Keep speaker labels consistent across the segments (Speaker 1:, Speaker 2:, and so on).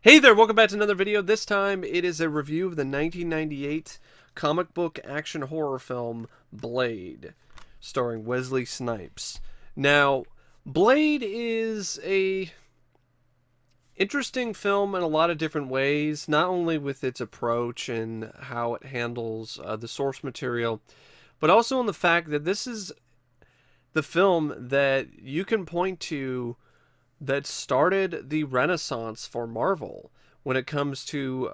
Speaker 1: Hey there, welcome back to another video. This time it is a review of the 1998 comic book action horror film Blade, starring Wesley Snipes. Now, Blade is a interesting film in a lot of different ways, not only with its approach and how it handles the source material, but also in the fact that this is the film that you can point to that started the renaissance for Marvel when it comes to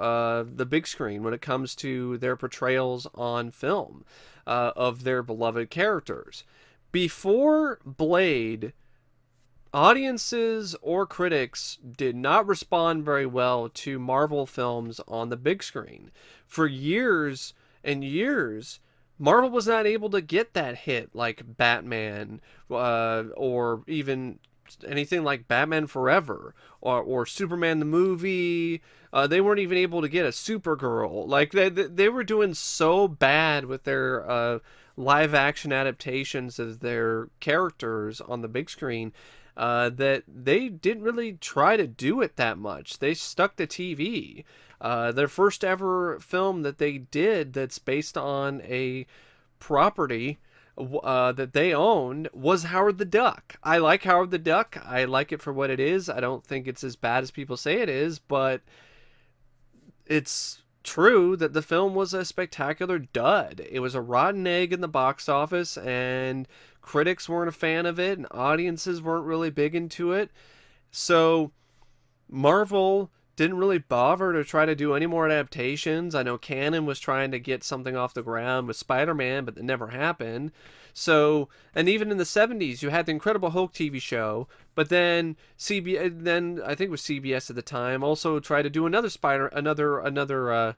Speaker 1: the big screen, when it comes to their portrayals on film of their beloved characters. Before Blade, audiences or critics did not respond very well to Marvel films on the big screen. For years and years, Marvel was not able to get that hit like Batman or even anything like Batman Forever or Superman the movie. They weren't even able to get a Supergirl. Like they were doing so bad with their live action adaptations of their characters on the big screen that they didn't really try to do it that much. They stuck to TV. Their first ever film that they did that's based on a property that they owned was Howard the Duck. I like Howard the Duck. I like it for what it is. I don't think it's as bad as people say it is, but it's true that the film was a spectacular dud. It was a rotten egg in the box office, and critics weren't a fan of it, and audiences weren't really big into it. So Marvel didn't really bother to try to do any more adaptations. I know Canon was trying to get something off the ground with Spider-Man, but it never happened. So, and even in the 70s, you had the Incredible Hulk TV show, but then then I think it was CBS at the time, also tried to do another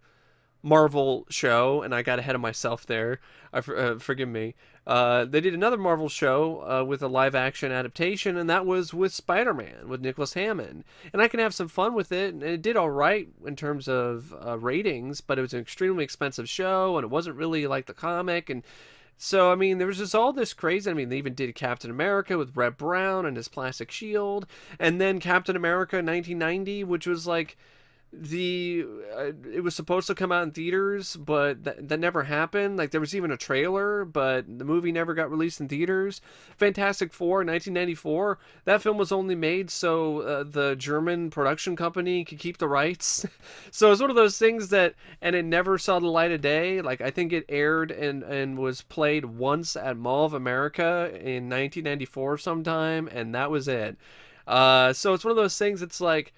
Speaker 1: Marvel show, and I got ahead of myself there. Forgive me. They did another Marvel show with a live action adaptation, and that was with Spider Man with Nicholas Hammond. And I can have some fun with it, and it did all right in terms of ratings, but it was an extremely expensive show, and it wasn't really like the comic. And so, I mean, there was just all this crazy. I mean, they even did Captain America with Red Brown and his plastic shield, and then Captain America 1990, which was like the it was supposed to come out in theaters, but that never happened. Like there was even a trailer, but the movie never got released in theaters. Fantastic Four 1994, that film was only made so the German production company could keep the rights. So it's one of those things that, and it never saw the light of day. Like I think it aired and was played once at Mall of America in 1994 sometime, and that was it. So it's one of those things. It's like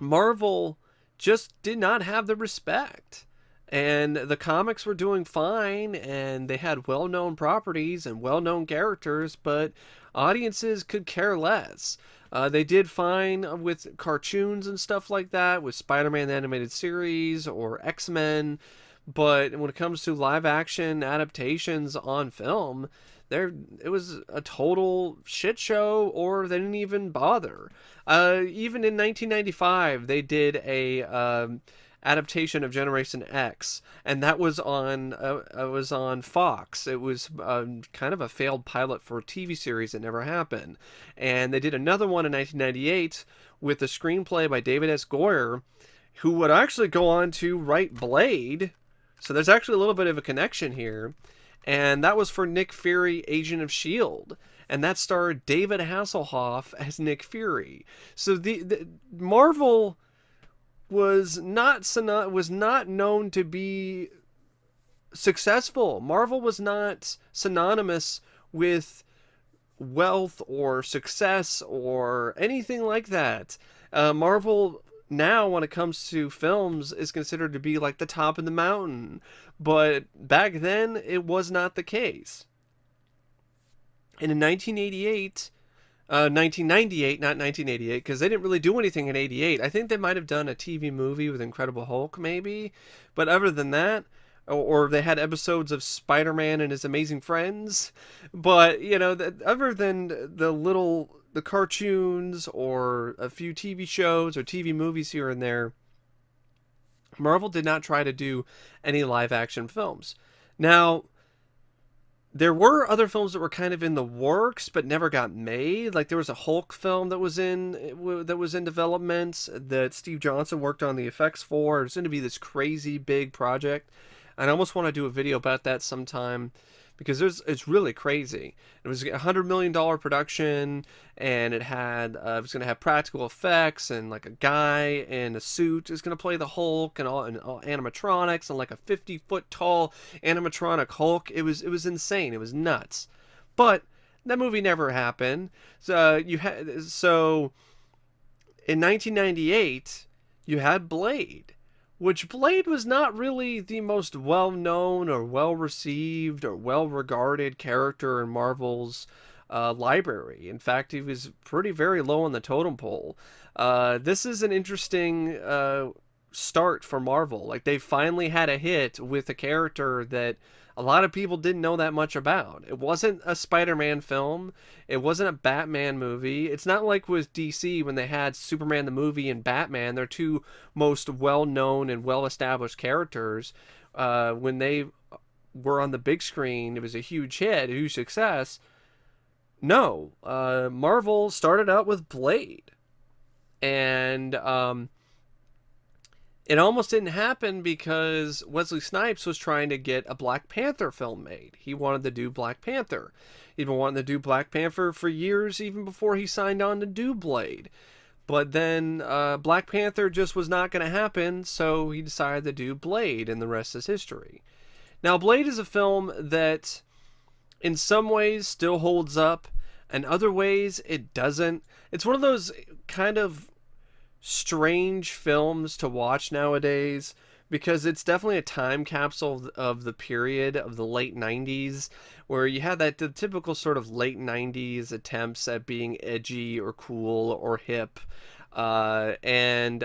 Speaker 1: Marvel just did not have the respect. And the comics were doing fine, and they had well known properties and well known characters, but audiences could care less. They did fine with cartoons and stuff like that, with Spider Man the Animated Series or X Men, but when it comes to live action adaptations on film, there it was a total shit show, or they didn't even bother. Even in 1995, they did a adaptation of Generation X, and that was on Fox. It was kind of a failed pilot for a TV series that never happened. And they did another one in 1998 with a screenplay by David S. Goyer, who would actually go on to write Blade. So there's actually a little bit of a connection here. And that was for Nick Fury, Agent of S.H.I.E.L.D., and that starred David Hasselhoff as Nick Fury. So the Marvel was not known to be successful. Marvel was not synonymous with wealth or success or anything like that. Marvel now, when it comes to films, is considered to be like the top of the mountain, but back then it was not the case. And in 1998, not 1988, because they didn't really do anything in 88. I think they might have done a TV movie with Incredible Hulk, maybe. But other than that, or they had episodes of Spider-Man and his Amazing Friends. But, you know, other than the cartoons or a few TV shows or TV movies here and there, Marvel did not try to do any live action films. Now, There were other films that were kind of in the works but never got made. Like there was a Hulk film that was in development that Steve Johnson worked on the effects for. It's going to be this crazy big project, and I almost want to do a video about that sometime because it's really crazy. It was $100 million production, and it was going to have practical effects and like a guy in a suit is going to play the Hulk and all animatronics and like a 50-foot tall animatronic Hulk. It was insane. It was nuts, but that movie never happened. So in 1998 you had Blade, which Blade was not really the most well known or well received or well regarded character in Marvel's library. In fact, he was pretty very low on the totem pole. This is an interesting start for Marvel. Like they finally had a hit with a character that a lot of people didn't know that much about. It wasn't a Spider-Man film. It wasn't a Batman movie. It's not like with DC when they had Superman the movie and Batman. They're two most well-known and well-established characters. When they were on the big screen, it was a huge hit, a huge success. No, Marvel started out with Blade, and it almost didn't happen because Wesley Snipes was trying to get a Black Panther film made. He wanted to do Black Panther. He'd been wanting to do Black Panther for years, even before he signed on to do Blade. But then Black Panther just was not going to happen, so he decided to do Blade, and the rest is history. Now, Blade is a film that, in some ways, still holds up, and other ways, it doesn't. It's one of those kind of strange films to watch nowadays because it's definitely a time capsule of the period of the late 90s where you had the typical sort of late 90s attempts at being edgy or cool or hip, and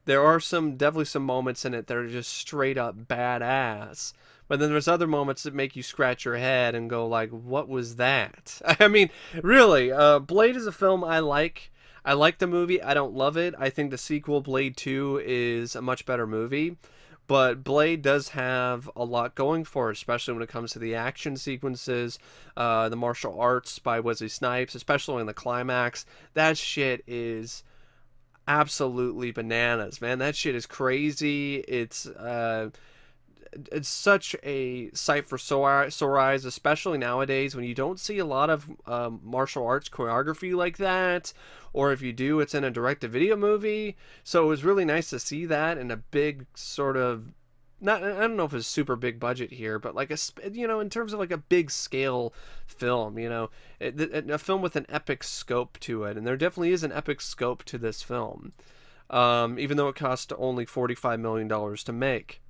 Speaker 1: there are definitely some moments in it that are just straight up badass, but then there's other moments that make you scratch your head and go like, what was that? I mean, really, Blade is a film I like. I like the movie. I don't love it. I think the sequel, Blade 2, is a much better movie. But Blade does have a lot going for it, especially when it comes to the action sequences, the martial arts by Wesley Snipes, especially in the climax. That shit is absolutely bananas, man. That shit is crazy. It's such a sight for sore eyes, especially nowadays when you don't see a lot of martial arts choreography like that, or if you do, it's in a direct-to-video movie. So it was really nice to see that in a big sort of, not, I don't know if it's super big budget here, but like in terms of like a big scale film, a film with an epic scope to it, and there definitely is an epic scope to this film, even though it cost only $45 million to make.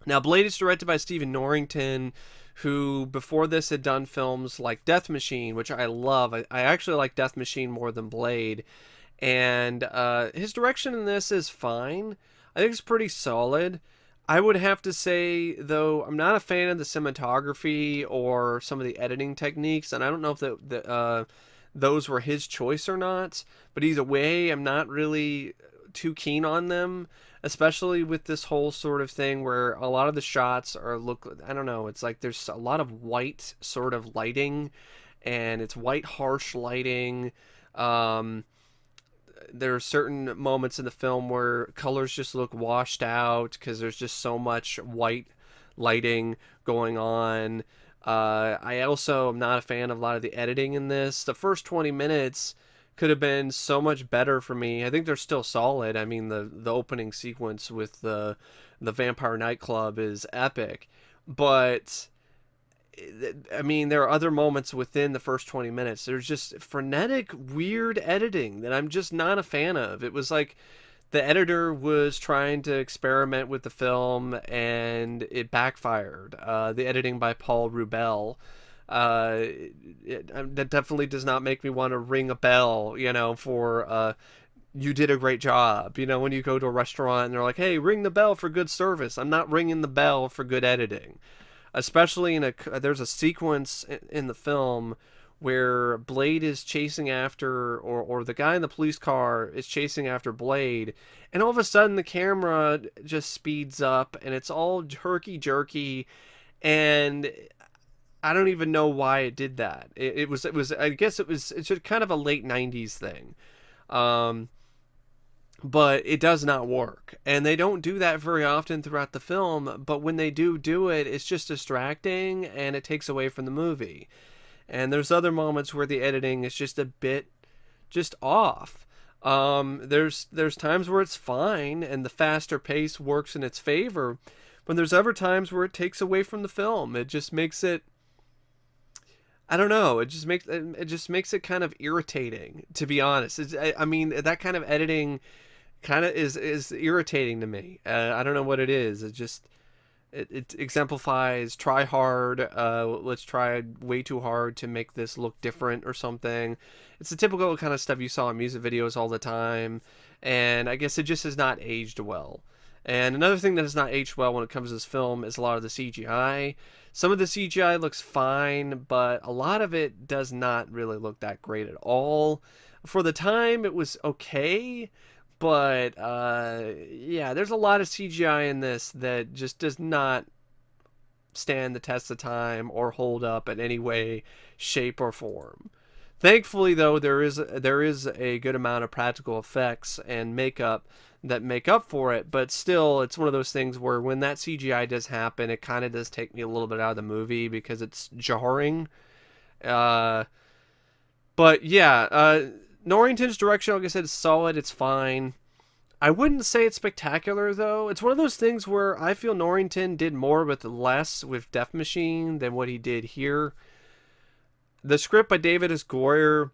Speaker 1: Now, Blade is directed by Stephen Norrington, who before this had done films like Death Machine, which I love. I actually like Death Machine more than Blade. And his direction in this is fine. I think it's pretty solid. I would have to say, though, I'm not a fan of the cinematography or some of the editing techniques, and I don't know if those were his choice or not. But either way, I'm not really too keen on them, especially with this whole sort of thing where a lot of the shots I don't know, it's like there's a lot of white sort of lighting, and it's white harsh lighting. There are certain moments in the film where colors just look washed out because there's just so much white lighting going on. I also am not a fan of a lot of the editing in this. The first 20 minutes could have been so much better for me. I think they're still solid. I mean, the opening sequence with the vampire nightclub is epic, but I mean, there are other moments within the first 20 minutes. There's just frenetic, weird editing that I'm just not a fan of. It was like the editor was trying to experiment with the film and it backfired. The editing by Paul Rubel. That definitely does not make me want to ring a bell, for you did a great job. When you go to a restaurant and they're like, hey, ring the bell for good service. I'm not ringing the bell for good editing. Especially there's a sequence in the film where Blade is chasing after, or the guy in the police car is chasing after Blade, and all of a sudden the camera just speeds up and it's all herky-jerky, and I don't even know why it did that. I guess it's just kind of a late 90s thing. Um, but it does not work. And they don't do that very often throughout the film, but when they do it, it's just distracting and it takes away from the movie. And there's other moments where the editing is just a bit just off. There's times where it's fine and the faster pace works in its favor, but there's other times where it takes away from the film. It just makes it, I don't know. It just makes it kind of irritating, to be honest. I mean, that kind of editing kind of is irritating to me. I don't know what it is. It exemplifies try hard. Let's try way too hard to make this look different or something. It's the typical kind of stuff you saw in music videos all the time, and I guess it just has not aged well. And another thing that has not aged well when it comes to this film is a lot of the CGI. Some of the CGI looks fine, but a lot of it does not really look that great at all. For the time, it was okay, but yeah, there's a lot of CGI in this that just does not stand the test of time or hold up in any way, shape, or form. Thankfully, though, there is a good amount of practical effects and makeup that make up for it, but still, it's one of those things where when that CGI does happen, it kind of does take me a little bit out of the movie because it's jarring. Uh, but yeah, Norrington's direction, like I said, is solid. It's fine. I wouldn't say it's spectacular, though. It's one of those things where I feel Norrington did more with less with Death Machine than what he did here. The script by David S. Goyer,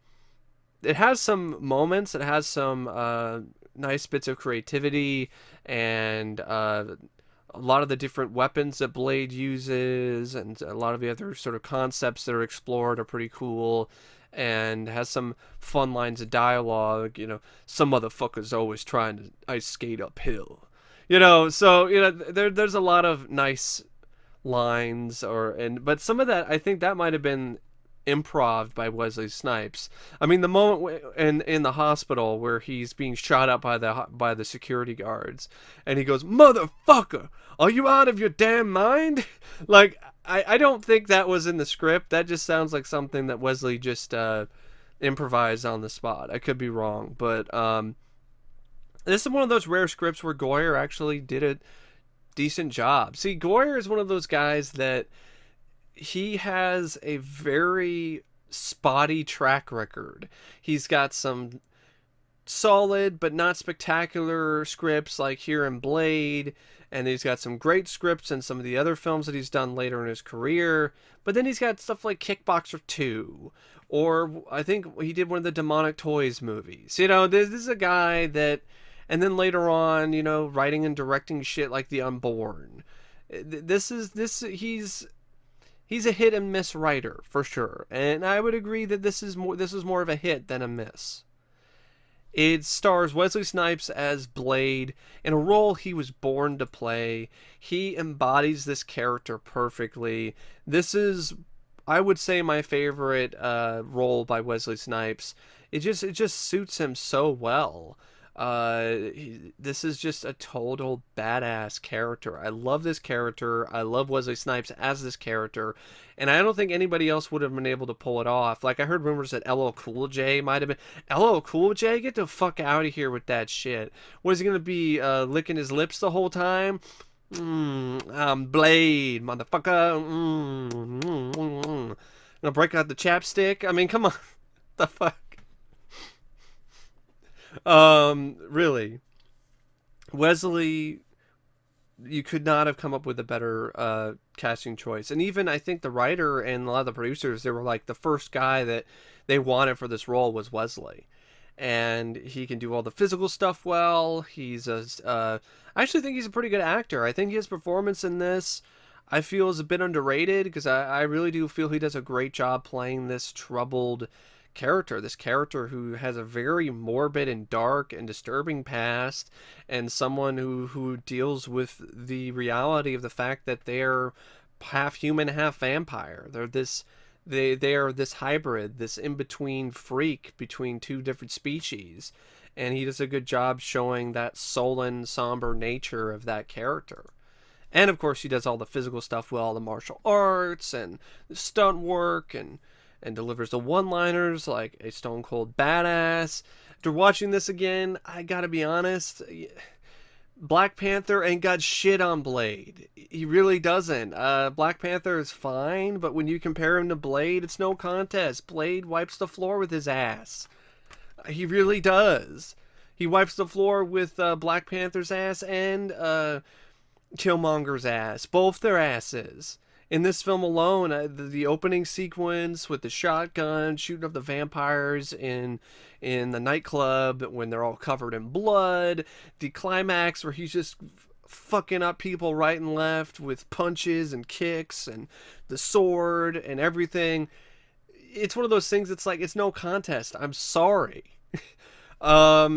Speaker 1: it has some moments. It has some nice bits of creativity and a lot of the different weapons that Blade uses and a lot of the other sort of concepts that are explored are pretty cool, and has some fun lines of dialogue. Some motherfuckers always trying to ice skate uphill. So there's a lot of nice lines, but some of that, I think that might have been improv by Wesley Snipes. I mean, the moment in the hospital where he's being shot up by the security guards, and he goes, "Motherfucker, are you out of your damn mind?" Like, I don't think that was in the script. That just sounds like something that Wesley just improvised on the spot. I could be wrong, but this is one of those rare scripts where Goyer actually did a decent job. See, Goyer is one of those guys that he has a very spotty track record. He's got some solid but not spectacular scripts like here in Blade, and he's got some great scripts in some of the other films that he's done later in his career, but then he's got stuff like Kickboxer 2, or I think he did one of the Demonic Toys movies. This is a guy that, and then later on, writing and directing shit like The Unborn. He's a hit and miss writer for sure, and I would agree that this is more of a hit than a miss. It stars Wesley Snipes as Blade in a role he was born to play. He embodies this character perfectly. This is, I would say, my favorite role by Wesley Snipes. It just suits him so well. This is just a total badass character. I love this character. I love Wesley Snipes as this character, and I don't think anybody else would have been able to pull it off. Like, I heard rumors that LL Cool J might have been. LL Cool J, get the fuck out of here with that shit. What is he gonna be licking his lips the whole time? I'm Blade, motherfucker. Gonna break out the chapstick. I mean, come on, the fuck. Really, Wesley, you could not have come up with a better casting choice. And even I think the writer and a lot of the producers, they were like, the first guy that they wanted for this role was Wesley, and he can do all the physical stuff well. I actually think he's a pretty good actor. I think his performance in this, I feel, is a bit underrated, because I really do feel he does a great job playing this troubled character, this character who has a very morbid and dark and disturbing past, and someone who deals with the reality of the fact that they're half human, half vampire. They are this hybrid, this in-between freak between two different species, and he does a good job showing that sullen, somber nature of that character. And of course, she does all the physical stuff with all the martial arts and the stunt work, and delivers the one-liners like a stone cold badass. After watching this again, I gotta be honest, Black Panther ain't got shit on Blade. He really doesn't. Black Panther is fine, but when you compare him to Blade, it's no contest. Blade wipes the floor with his ass. He really does. He wipes the floor with Black Panther's ass and Killmonger's ass. Both their asses. In this film alone, the opening sequence with the shotgun shooting up the vampires in the nightclub when they're all covered in blood, the climax where he's just fucking up people right and left with punches and kicks and the sword and everything. It's one of those things. It's like, it's no contest. I'm sorry. A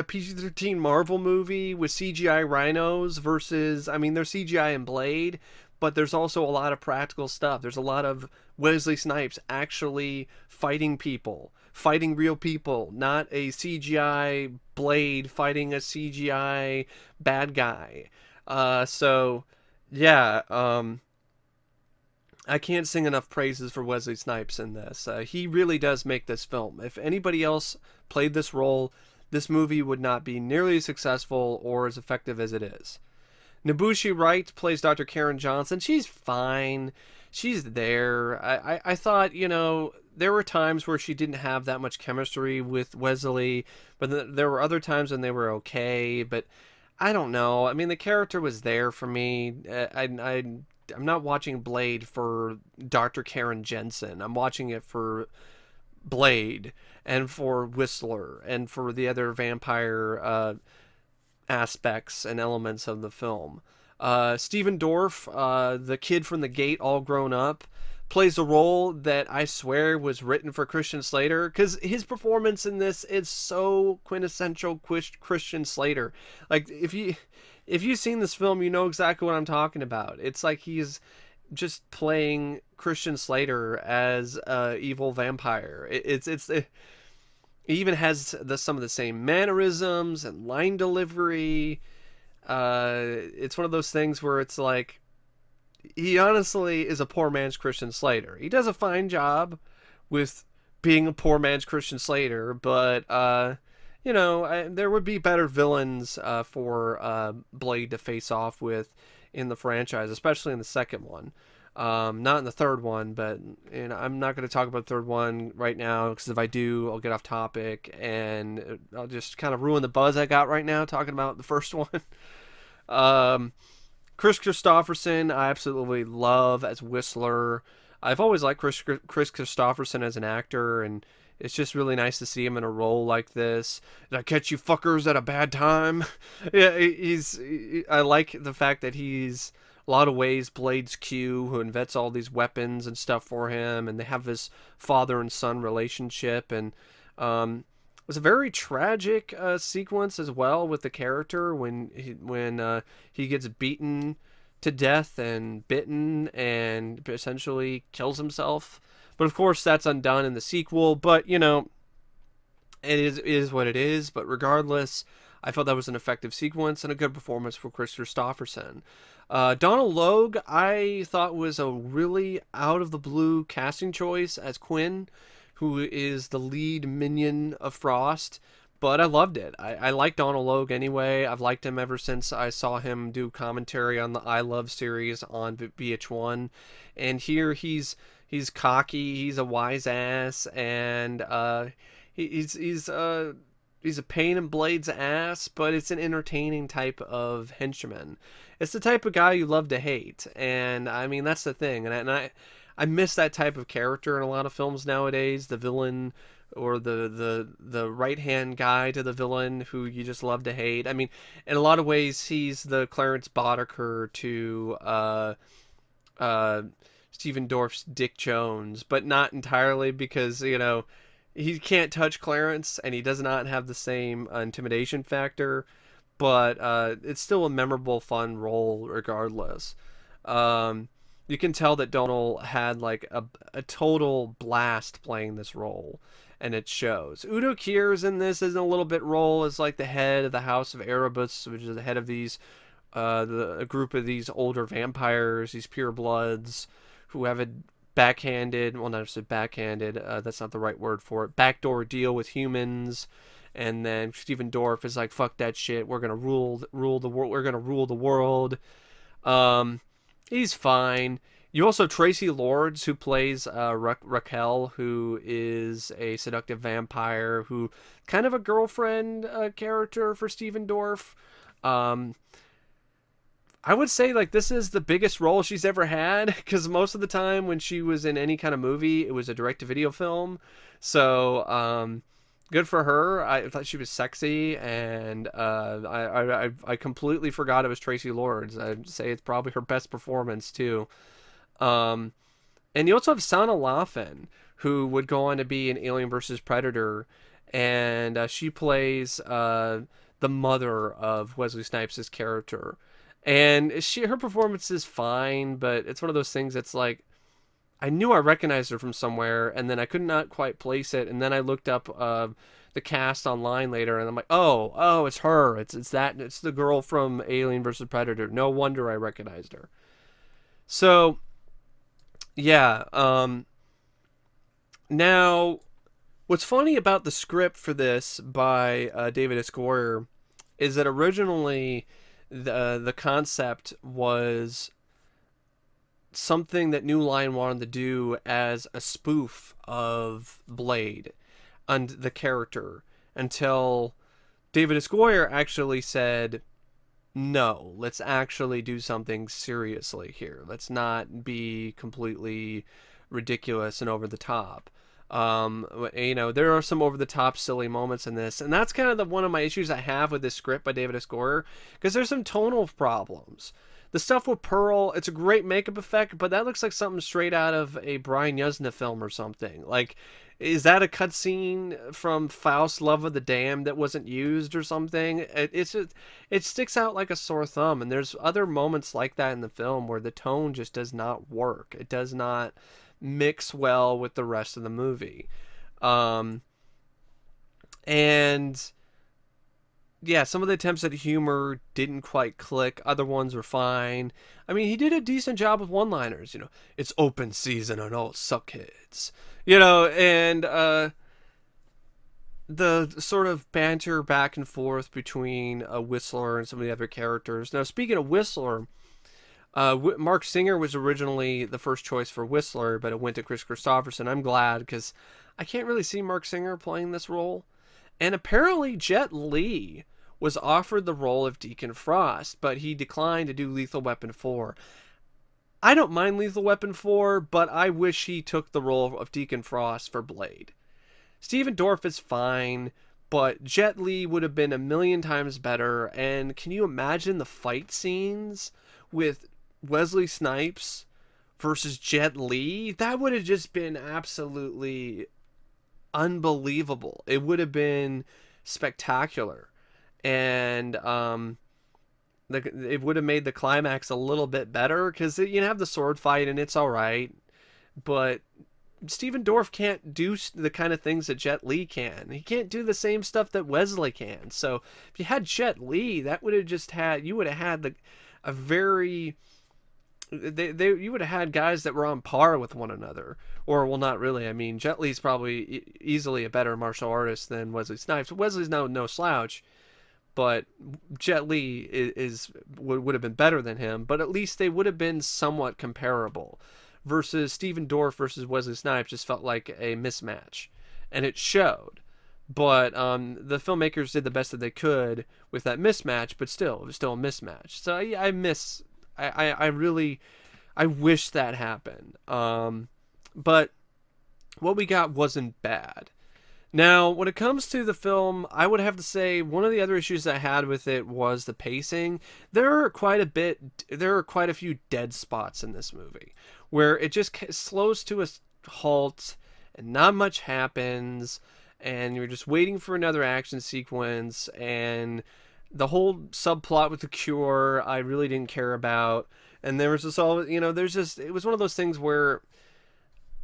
Speaker 1: PG-13 Marvel movie with CGI rhinos versus, I mean, there's CGI in Blade, but there's also a lot of practical stuff. There's a lot of Wesley Snipes actually fighting people, fighting real people, not a CGI Blade fighting a CGI bad guy. So yeah, I can't sing enough praises for Wesley Snipes in this. He really does make this film. If anybody else played this role, this movie would not be nearly as successful or as effective as it is. Nabushi Wright plays Dr. Karen Johnson. She's fine. She's there. I thought, there were times where she didn't have that much chemistry with Wesley, but there were other times when they were okay. But I don't know. I mean, the character was there for me. I'm not watching Blade for Dr. Karen Jensen. I'm watching it for Blade and for Whistler and for the other vampire aspects and elements of the film. Stephen Dorff, the kid from The Gate, all grown up, plays a role that I swear was written for Christian Slater, because his performance in this is so quintessential Christian Slater. Like, if you've seen this film, you know exactly what I'm talking about. It's like he's just playing Christian Slater as a evil vampire. He even has some of the same mannerisms and line delivery. It's one of those things where it's like, he honestly is a poor man's Christian Slater. He does a fine job with being a poor man's Christian Slater, but there would be better villains for Blade to face off with in the franchise, especially in the second one. Not in the third one, but I'm not going to talk about the third one right now, because if I do, I'll get off topic and I'll just kind of ruin the buzz I got right now talking about the first one. Chris Christopherson, I absolutely love as Whistler. I've always liked Chris Christopherson as an actor, and it's just really nice to see him in a role like this. Did I catch you fuckers at a bad time? Yeah, I like the fact that he's a lot of ways Blade's Q, who invents all these weapons and stuff for him, and they have this father and son relationship, and it was a very tragic sequence as well with the character when he gets beaten to death and bitten and essentially kills himself. But of course that's undone in the sequel, but it is what it is. But regardless, I felt that was an effective sequence and a good performance for Chris Christopherson. Donald Logue, I thought was a really out of the blue casting choice as Quinn, who is the lead minion of Frost, but I loved it. I like Donald Logue anyway. I've liked him ever since I saw him do commentary on the I Love series on VH1, and here he's cocky, he's a wise ass, and he's a pain in Blade's ass, but it's an entertaining type of henchman. It's the type of guy you love to hate, and I mean, that's the thing, and I miss that type of character in a lot of films nowadays, the villain or the right-hand guy to the villain who you just love to hate. I mean, in a lot of ways, he's the Clarence Boddicker to Stephen Dorff's Dick Jones, but not entirely, because, he can't touch Clarence, and he does not have the same intimidation factor, but it's still a memorable, fun role regardless. You can tell that Donald had like a total blast playing this role, and it shows. Udo Kier's in this as a little bit role as like the head of the House of Erebus, which is the head of these a group of these older vampires, these purebloods, who have a backhanded, well, not just backhanded, that's not the right word for it, backdoor deal with humans. And then Steven Dorff is like, "Fuck that shit. We're gonna rule the world. We're gonna rule the world." Um, he's fine. You also have Tracy Lords, who plays Raquel, who is a seductive vampire, who kind of a girlfriend character for Steven Dorff. Um, I would say like this is the biggest role she's ever had, because most of the time when she was in any kind of movie, it was a direct-to-video film. So good for her. I thought she was sexy, and I completely forgot it was Tracy Lords. I'd say it's probably her best performance too. Um, and you also have Sana Laffen, who would go on to be in Alien versus Predator, and she plays the mother of Wesley Snipes' character. And her performance is fine, but it's one of those things that's like, I knew I recognized her from somewhere, and then I could not quite place it, and then I looked up the cast online later, and I'm like, oh, it's her. It's the girl from Alien versus Predator. No wonder I recognized her. So yeah. Now, what's funny about the script for this by David S. Goyer is that originally the concept was something that New Line wanted to do as a spoof of Blade and the character, until David S. Goyer actually said, no, let's actually do something seriously here. Let's not be completely ridiculous and over the top. There are some over the top silly moments in this, and that's kind of one of my issues I have with this script by David S. Goyer, because there's some tonal problems. The stuff with Pearl, it's a great makeup effect, but that looks like something straight out of a Brian Yuzna film or something. Like, is that a cutscene from Faust: Love of the Damned that wasn't used or something? It's just, it sticks out like a sore thumb, and there's other moments like that in the film where the tone just does not work. It does not mix well with the rest of the movie. And yeah, some of the attempts at humor didn't quite click. Other ones were fine. I mean, he did a decent job with one-liners. It's open season on all suckheads. And the sort of banter back and forth between Whistler and some of the other characters. Now, speaking of Whistler, Mark Singer was originally the first choice for Whistler, but it went to Chris Christopherson. I'm glad, because I can't really see Mark Singer playing this role. And apparently Jet Li was offered the role of Deacon Frost, but he declined to do Lethal Weapon 4. I don't mind Lethal Weapon 4, but I wish he took the role of Deacon Frost for Blade. Steven Dorff is fine, but Jet Li would have been a million times better. And can you imagine the fight scenes with Wesley Snipes versus Jet Li? That would have just been absolutely unbelievable. It would have been spectacular. And it would have made the climax a little bit better, because you have the sword fight and it's all right, but Steven Dorff can't do the kind of things that Jet Li can. He can't do the same stuff that Wesley can. So if you had Jet Li, that would have just had, you would have had a very, you would have had guys that were on par with one another. Or, well, not really. I mean, Jet Li's probably easily a better martial artist than Wesley Snipes. Wesley's no slouch, but Jet Li would have been better than him. But at least they would have been somewhat comparable. Versus Steven Dorff versus Wesley Snipes just felt like a mismatch, and it showed. But the filmmakers did the best that they could with that mismatch, but still, it was still a mismatch. So I really wish that happened. But what we got wasn't bad. Now, when it comes to the film, I would have to say one of the other issues I had with it was the pacing. There are quite a few dead spots in this movie where it just slows to a halt and not much happens, and you're just waiting for another action sequence, and the whole subplot with the cure I really didn't care about. And there was this all, it was one of those things where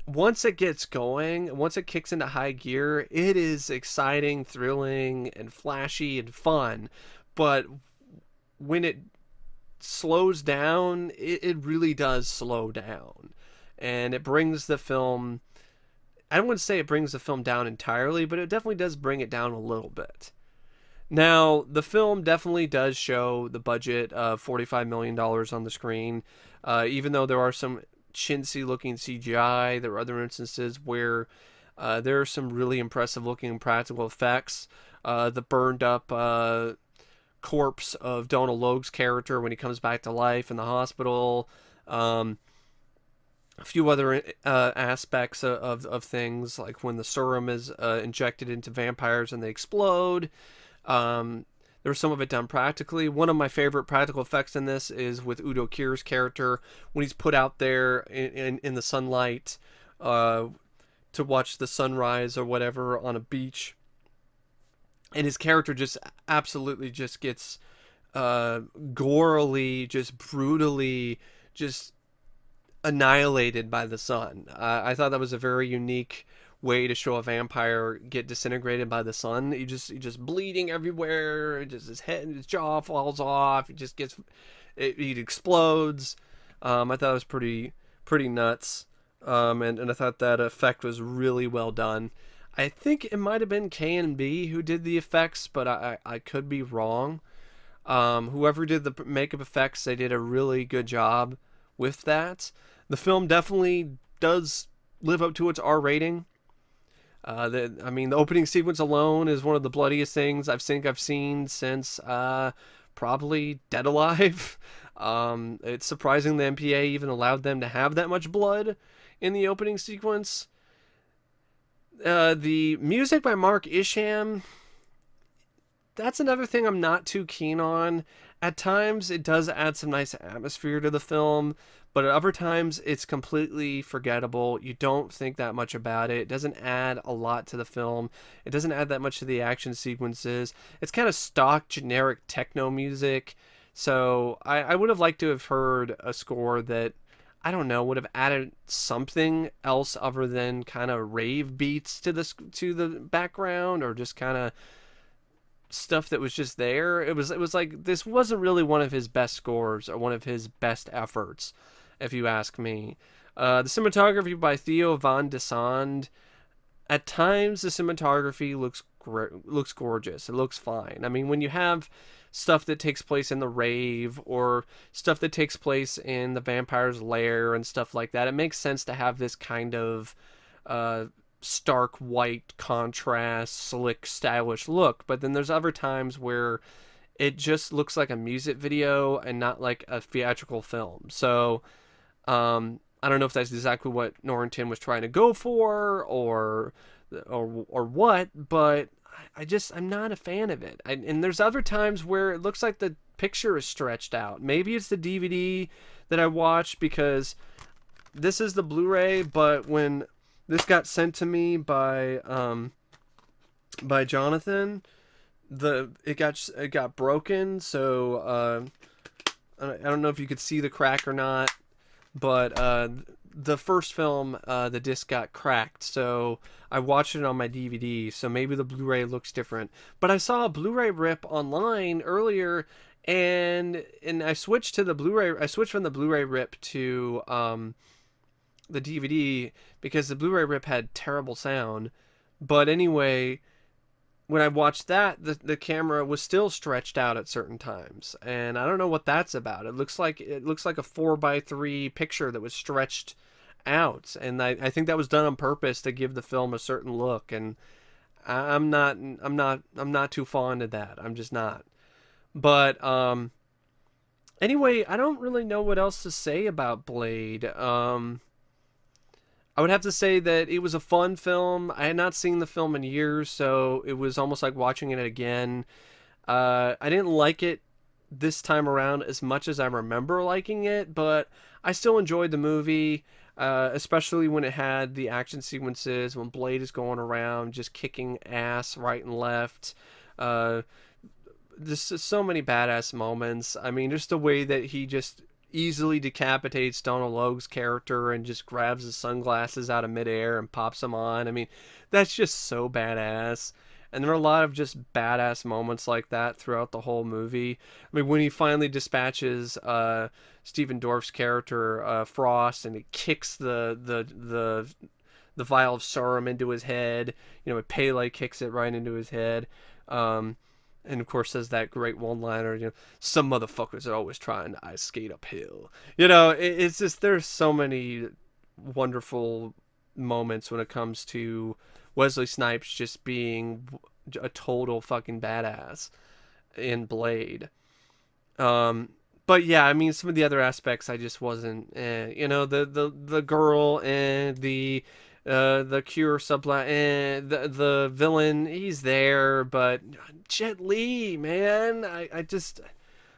Speaker 1: once it gets going, once it kicks into high gear, it is exciting, thrilling, and flashy and fun. But when it slows down, it really does slow down. And it brings the film, I wouldn't say it brings the film down entirely, but it definitely does bring it down a little bit. Now, the film definitely does show the budget of $45 million on the screen, even though there are some chintzy looking CGI. There are other instances where there are some really impressive looking practical effects. The burned up corpse of Donald Logue's character when he comes back to life in the hospital. A few other aspects of things, like when the serum is injected into vampires and they explode. There was some of it done practically. One of my favorite practical effects in this is with Udo Kier's character when he's put out there in the sunlight to watch the sunrise or whatever on a beach, and his character just absolutely just gets gorily, just brutally, just annihilated by the sun. I thought that was a very unique way to show a vampire get disintegrated by the sun. He just bleeding everywhere. Just his head, his jaw falls off. He just gets, he explodes. I thought it was pretty nuts. And I thought that effect was really well done. I think it might have been K&B who did the effects, but I could be wrong. Whoever did the makeup effects, they did a really good job with that. The film definitely does live up to its R rating. The opening sequence alone is one of the bloodiest things I've seen since probably Dead Alive. It's surprising the MPA even allowed them to have that much blood in the opening sequence. The music by Mark Isham, that's another thing I'm not too keen on. At times, it does add some nice atmosphere to the film, but at other times, it's completely forgettable. You don't think that much about it. It doesn't add a lot to the film. It doesn't add that much to the action sequences. It's kind of stock, generic techno music. So I would have liked to have heard a score that, I don't know, would have added something else other than kind of rave beats to the background, or just kind of stuff that was just there. It was like, this wasn't really one of his best scores or one of his best efforts, if you ask me. The cinematography by Theo van de Sande. At times, the cinematography looks gorgeous. It looks fine. I mean, when you have stuff that takes place in the rave, or stuff that takes place in the vampire's lair and stuff like that, it makes sense to have this kind of stark white contrast, slick, stylish look. But then there's other times where it just looks like a music video and not like a theatrical film. So I don't know if that's exactly what Norrington was trying to go for, or what, but I'm not a fan of it. And there's other times where it looks like the picture is stretched out. Maybe it's the DVD that I watched, because this is the Blu-ray, but when this got sent to me by Jonathan, it got broken. So I don't know if you could see the crack or not, but the first film, the disc got cracked, so I watched it on my DVD, so maybe the Blu-ray looks different. But I saw a Blu-ray rip online earlier, and I switched to the Blu-ray. I switched from the Blu-ray rip to the DVD, because the Blu-ray rip had terrible sound. But anyway, when I watched that, the camera was still stretched out at certain times, and I don't know what that's about. It looks like a 4:3 picture that was stretched out, and I think that was done on purpose to give the film a certain look, and I'm not too fond of that. I'm just not. But anyway, I don't really know what else to say about Blade. I would have to say that it was a fun film. I had not seen the film in years, so it was almost like watching it again. I didn't like it this time around as much as I remember liking it, but I still enjoyed the movie, especially when it had the action sequences, when Blade is going around just kicking ass right and left. There's just so many badass moments. I mean, just the way that he just easily decapitates Donald Logue's character and just grabs his sunglasses out of midair and pops them on. I mean, that's just so badass. And there are a lot of just badass moments like that throughout the whole movie. I mean, when he finally dispatches Stephen Dorff's character Frost, and he kicks the vial of serum into his head. You know, Pele kicks it right into his head. And of course says that great one-liner, you know, some motherfuckers are always trying to ice skate uphill. You know, it's just, there's so many wonderful moments when it comes to Wesley Snipes just being a total fucking badass in Blade. But yeah, I mean, some of the other aspects I just wasn't, you know, the girl and the Cure subplot, and the villain, he's there, but Jet Li, man,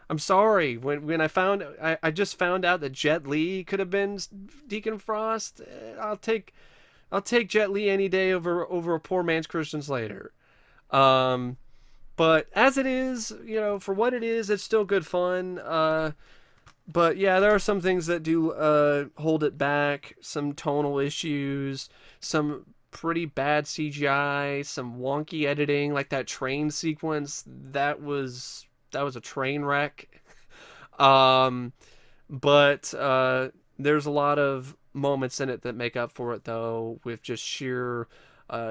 Speaker 1: I'm sorry. When I just found out that Jet Li could have been Deacon Frost, I'll take Jet Li any day over a poor man's Christian Slater. But as it is, you know, for what it is, it's still good fun. But yeah, there are some things that do hold it back. Some tonal issues, some pretty bad CGI, some wonky editing, like that train sequence. That was a train wreck. Um, but there's a lot of moments in it that make up for it, though, with just sheer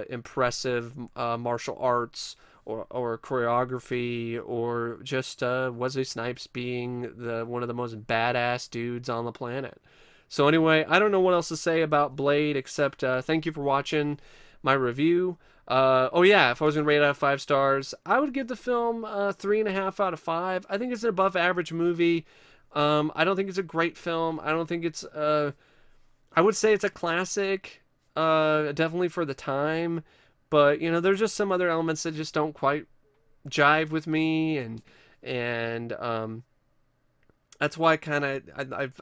Speaker 1: impressive martial arts, or choreography, or just Wesley Snipes being one of the most badass dudes on the planet. So anyway, I don't know what else to say about Blade except thank you for watching my review. Oh yeah, if I was gonna rate it out of 5 stars, I would give the film 3.5 out of 5. I think it's an above average movie. I don't think it's a great film. I don't think it's I would say it's a classic, definitely for the time. But you know, there's just some other elements that just don't quite jive with me, and that's why I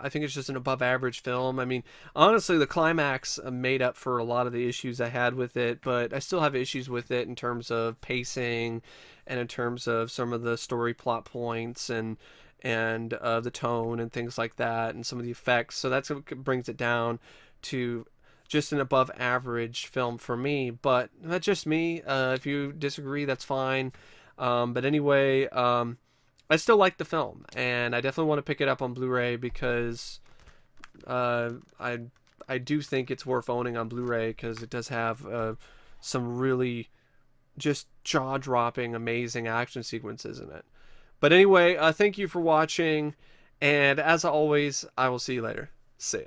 Speaker 1: think it's just an above average film. I mean, honestly, the climax made up for a lot of the issues I had with it, but I still have issues with it in terms of pacing, and in terms of some of the story plot points, and the tone and things like that, and some of the effects. So that's what brings it down to just an above average film for me. But that's just me. If you disagree, that's fine. But anyway, I still like the film, and I definitely want to pick it up on Blu-ray, because I do think it's worth owning on Blu-ray, because it does have some really just jaw-dropping, amazing action sequences in it. But anyway, thank you for watching, and as always, I will see you later. See ya.